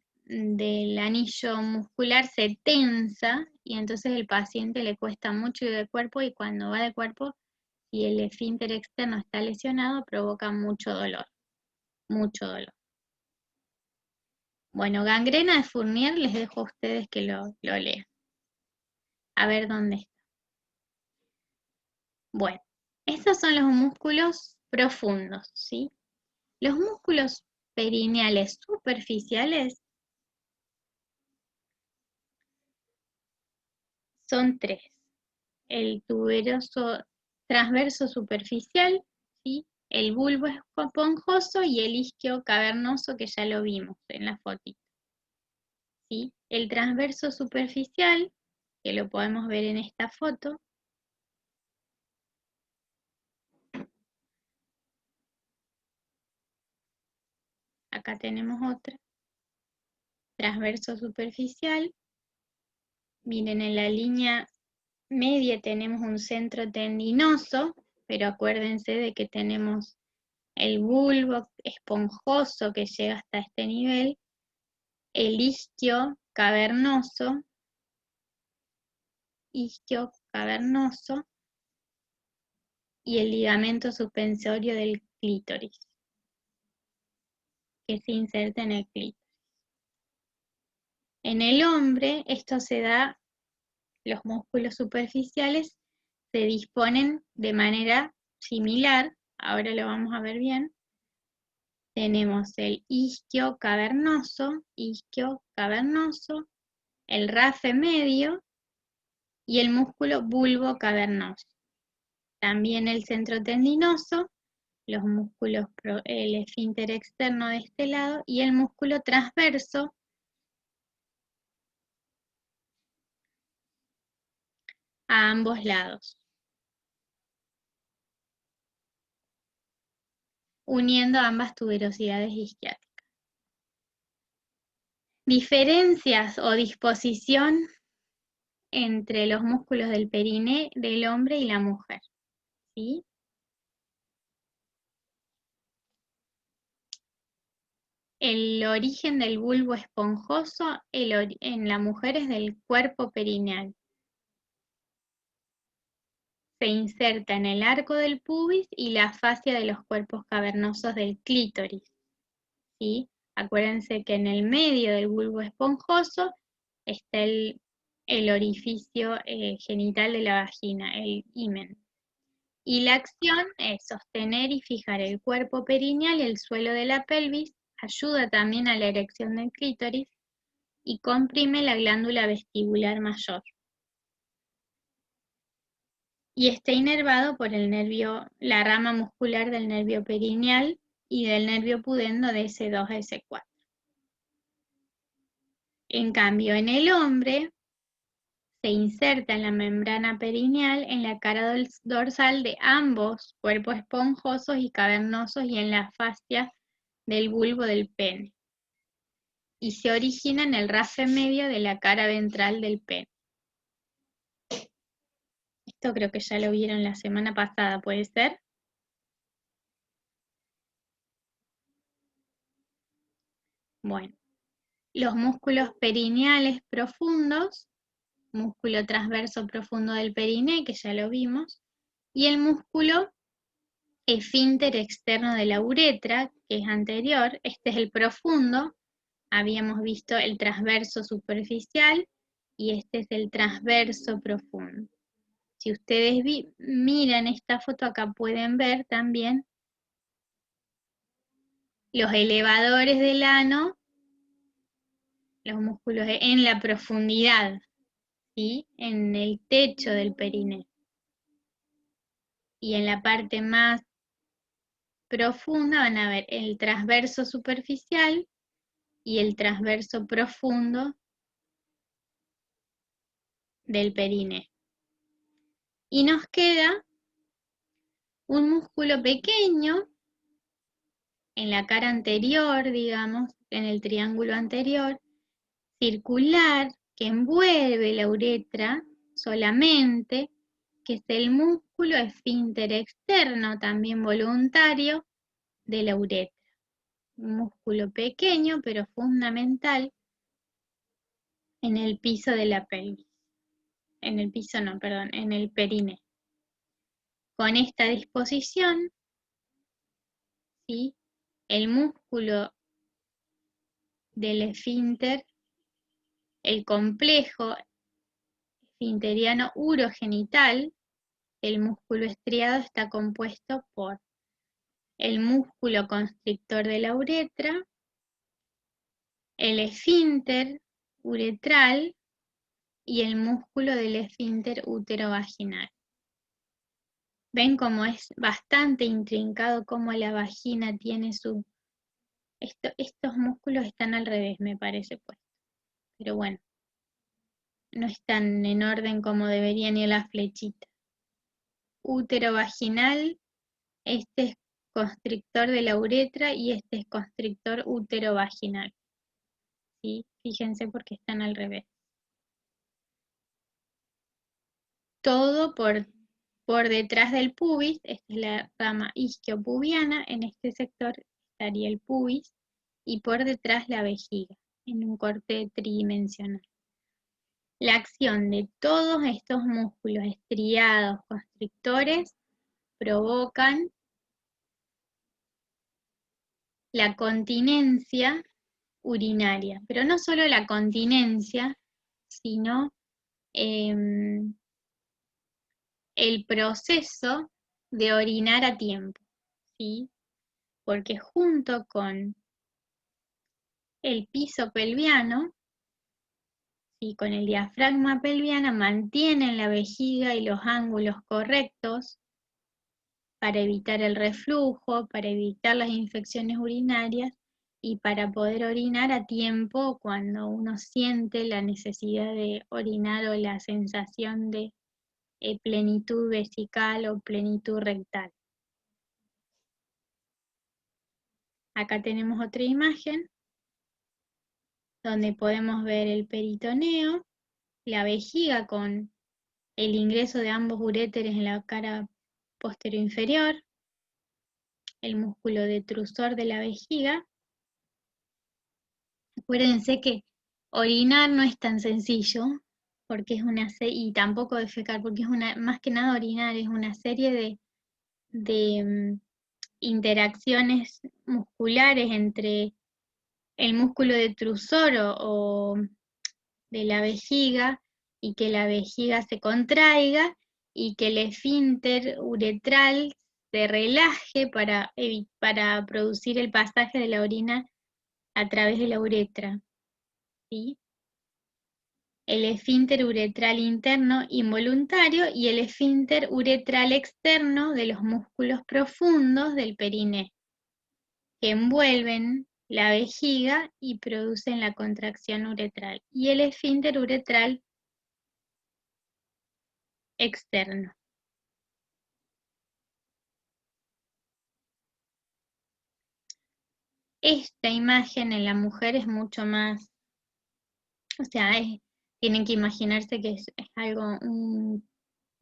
anillo muscular se tensa y entonces el paciente le cuesta mucho ir de cuerpo, y cuando va de cuerpo, si el esfínter externo está lesionado, provoca mucho dolor, mucho dolor. Bueno, gangrena de Fournier les dejo a ustedes que lo lean. A ver dónde está. Bueno, estos son los músculos profundos, ¿sí? Los músculos perineales superficiales son tres. El tuberoso transverso superficial, ¿sí? El bulbo esponjoso y el isquio cavernoso, que ya lo vimos en la fotito, ¿sí? El transverso superficial, que lo podemos ver en esta foto, acá tenemos otra, transverso superficial. Miren, en la línea media tenemos un centro tendinoso, pero acuérdense de que tenemos el bulbo esponjoso que llega hasta este nivel, el isquio cavernoso y el ligamento suspensorio del clítoris, que se inserta en el clítoris. En el hombre, esto se da, los músculos superficiales se disponen de manera similar, ahora lo vamos a ver bien. Tenemos el isquio cavernoso, el rafe medio y el músculo bulbo cavernoso. También el centro tendinoso, los músculos, el esfínter externo de este lado y el músculo transverso a ambos lados, uniendo ambas tuberosidades isquiáticas. Diferencias o disposición entre los músculos del periné del hombre y la mujer, ¿sí? El origen del bulbo esponjoso en la mujer es del cuerpo perineal. Se inserta en el arco del pubis y la fascia de los cuerpos cavernosos del clítoris, ¿sí? Acuérdense que en el medio del bulbo esponjoso está el orificio genital de la vagina, el himen. Y la acción es sostener y fijar el cuerpo perineal y el suelo de la pelvis, ayuda también a la erección del clítoris y comprime la glándula vestibular mayor. Y está inervado por el nervio, la rama muscular del nervio perineal y del nervio pudendo de S2 a S4. En cambio, en el hombre se inserta en la membrana perineal, en la cara dorsal de ambos cuerpos esponjosos y cavernosos y en la fascia del bulbo del pene. Y se origina en el rafe medio de la cara ventral del pene. Esto creo que ya lo vieron la semana pasada, ¿puede ser? Bueno, los músculos perineales profundos, músculo transverso profundo del periné, que ya lo vimos, y el músculo esfínter externo de la uretra, que es anterior, este es el profundo, habíamos visto el transverso superficial, y este es el transverso profundo. Si ustedes miran esta foto, acá pueden ver también los elevadores del ano, los músculos en la profundidad, ¿sí? En el techo del periné. Y en la parte más profunda van a ver el transverso superficial y el transverso profundo del periné. Y nos queda un músculo pequeño en la cara anterior, digamos, en el triángulo anterior, circular, que envuelve la uretra solamente, que es el músculo esfínter externo, también voluntario, de la uretra. Un músculo pequeño, pero fundamental en el piso de la pelvis. En el piso no, perdón, en el periné. Con esta disposición, ¿sí? El músculo del esfínter, el complejo esfinteriano urogenital, el músculo estriado está compuesto por el músculo constrictor de la uretra, el esfínter uretral y el músculo del esfínter útero-vaginal. Ven cómo es bastante intrincado cómo la vagina tiene su... estos músculos están al revés, me parece, pues. Pero bueno, no están en orden como deberían ir las flechitas. Útero vaginal, este es constrictor de la uretra y este es constrictor útero-vaginal. ¿Sí? Fíjense porque están al revés. Todo por detrás del pubis, esta es la rama isquiopubiana, en este sector estaría el pubis, y por detrás la vejiga, en un corte tridimensional. La acción de todos estos músculos estriados constrictores provocan la continencia urinaria, pero no solo la continencia, sino el proceso de orinar a tiempo, ¿sí? Porque junto con el piso pelviano y con el diafragma pelviano mantienen la vejiga y los ángulos correctos para evitar el reflujo, para evitar las infecciones urinarias y para poder orinar a tiempo cuando uno siente la necesidad de orinar o la sensación de plenitud vesical o plenitud rectal. Acá tenemos otra imagen donde podemos ver el peritoneo, la vejiga con el ingreso de ambos uréteres en la cara posterior inferior, el músculo detrusor de la vejiga. Acuérdense que orinar no es tan sencillo, porque es y tampoco defecar, porque es más que nada orinar, es una serie de interacciones musculares entre el músculo detrusor o de la vejiga y que la vejiga se contraiga y que el esfínter uretral se relaje para producir el pasaje de la orina a través de la uretra, ¿sí? El esfínter uretral interno involuntario y el esfínter uretral externo de los músculos profundos del periné, que envuelven la vejiga y producen la contracción uretral, y el esfínter uretral externo. Esta imagen en la mujer es mucho más, o sea, tienen que imaginarse que es algo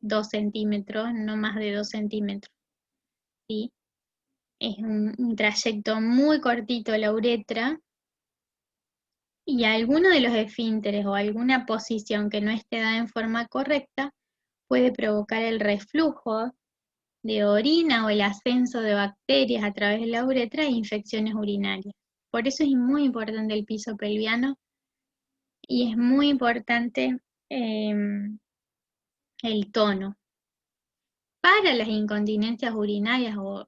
2 centímetros, no más de 2 centímetros, ¿sí? Es un trayecto muy cortito la uretra, y alguno de los esfínteres o alguna posición que no esté dada en forma correcta puede provocar el reflujo de orina o el ascenso de bacterias a través de la uretra e infecciones urinarias. Por eso es muy importante el piso pelviano y es muy importante el tono. Para las incontinencias urinarias o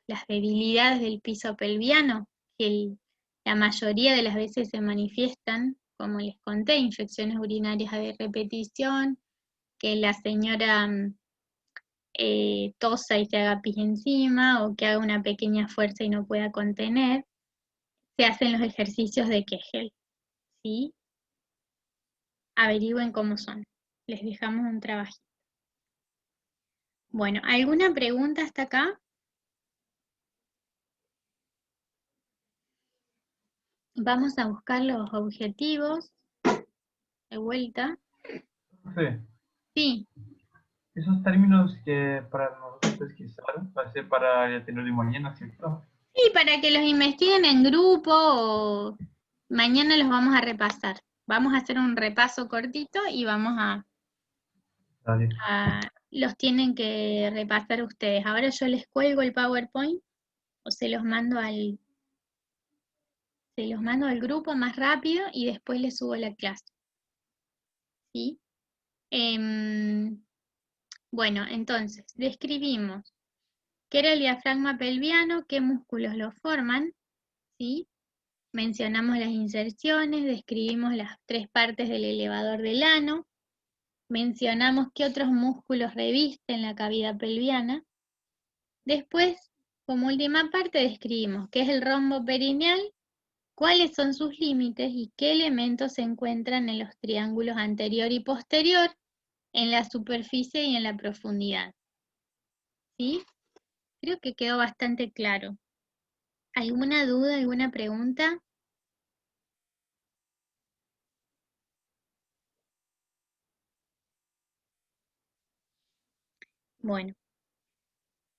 las debilidades del piso pelviano, que la mayoría de las veces se manifiestan, como les conté, infecciones urinarias de repetición, que la señora tosa y se haga pis encima, o que haga una pequeña fuerza y no pueda contener, se hacen los ejercicios de Kegel, ¿sí? Averigüen cómo son. Les dejamos un trabajito. Bueno, ¿alguna pregunta hasta acá? Vamos a buscar los objetivos de vuelta. Sí. Sí, Esos términos que para nosotros pesquisar va a ser para el tener de mañana, ¿cierto? sí, para que los investiguen en grupo o mañana los vamos a repasar. Vamos a hacer un repaso cortito y vamos Dale. los tienen que repasar ustedes. Ahora yo les cuelgo el PowerPoint o se los mando al grupo más rápido y después les subo la clase. ¿Sí? Bueno, entonces, describimos qué era el diafragma pelviano, qué músculos lo forman, ¿sí? Mencionamos las inserciones, describimos las 3 partes del elevador del ano, mencionamos qué otros músculos revisten la cavidad pelviana. Después, como última parte, describimos qué es el rombo perineal, cuáles son sus límites y qué elementos se encuentran en los triángulos anterior y posterior, en la superficie y en la profundidad. ¿Sí? Creo que quedó bastante claro. ¿Alguna duda, alguna pregunta? Bueno,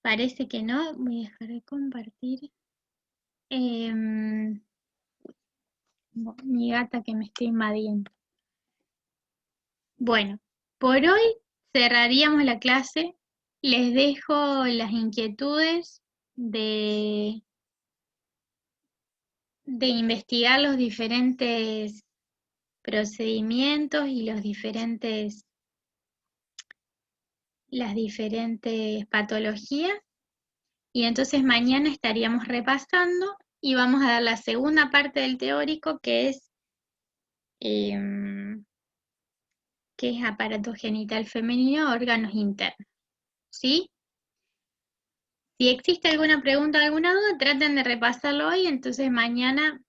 parece que no. Voy a dejar de compartir. Mi gata que me está invadiendo. Bueno, por hoy cerraríamos la clase. Les dejo las inquietudes de investigar los diferentes procedimientos y las diferentes patologías. Y entonces mañana estaríamos repasando y vamos a dar la segunda parte del teórico, que es aparato genital femenino, órganos internos. ¿Sí? Si existe alguna pregunta, alguna duda, traten de repasarlo hoy, entonces mañana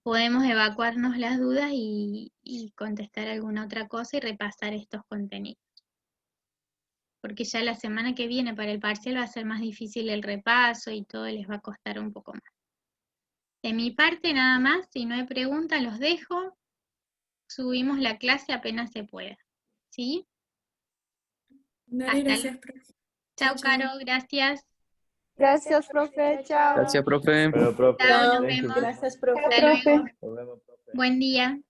podemos evacuarnos las dudas y contestar alguna otra cosa y repasar estos contenidos. Porque ya la semana que viene para el parcial va a ser más difícil el repaso y todo les va a costar un poco más. De mi parte nada más, si no hay preguntas los dejo, subimos la clase apenas se pueda. ¿Sí? Dale, gracias, profe. Chao, Chao, chao. Caro, gracias. Gracias, profe. Chao. Gracias, profe. Pero, profe, Chao, nos thank you. vemos. Gracias, profe. Hasta luego. Nos vemos, profe. Buen día.